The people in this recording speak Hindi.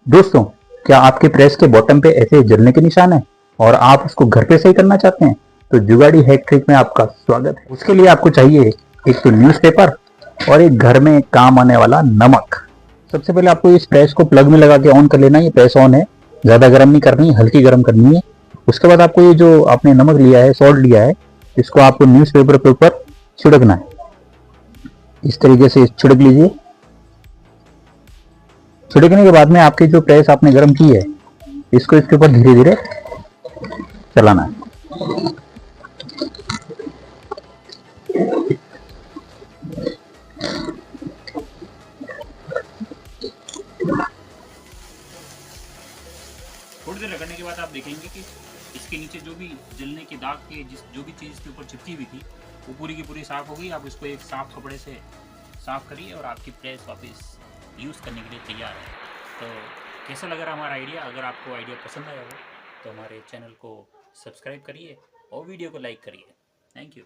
दोस्तों, क्या आपके प्रेस के बॉटम पे ऐसे जलने के निशान हैं और आप उसको घर पे सही करना चाहते हैं? तो जुगाड़ी हैक ट्रिक में आपका स्वागत है। उसके लिए आपको चाहिए एक तो न्यूज़पेपर और एक घर में काम आने वाला नमक। सबसे पहले आपको इस प्रेस को प्लग में लगा के ऑन कर लेना है। ये प्रेस ऑन है, ज़्यादा गर्म नहीं करनी है, हल्की गर्म करनी है। उसके बाद आपको ये जो आपने नमक लिया है, सॉल्ट लिया है, इसको आपको न्यूज़पेपर के ऊपर छिड़कना है। इस तरीके से छिड़क लीजिए। छिड़कने के बाद में आपकी जो प्रेस आपने गर्म की है, इसको इसके ऊपर धीरे धीरे चलाना है। थोड़ी देर रगड़ने के बाद आप देखेंगे कि इसके नीचे जो भी जलने के दाग के जो भी चीज़ इसके ऊपर चिपकी हुई थी वो पूरी की पूरी साफ़ हो गई। आप इसको एक साफ कपड़े से साफ़ करिए और आपकी प्रेस वापस यूज़ करने के लिए तैयार है। तो कैसा लग रहा हमारा आइडिया? अगर आपको आइडिया पसंद आया हो तो हमारे चैनल को सब्सक्राइब करिए और वीडियो को लाइक करिए। Thank you.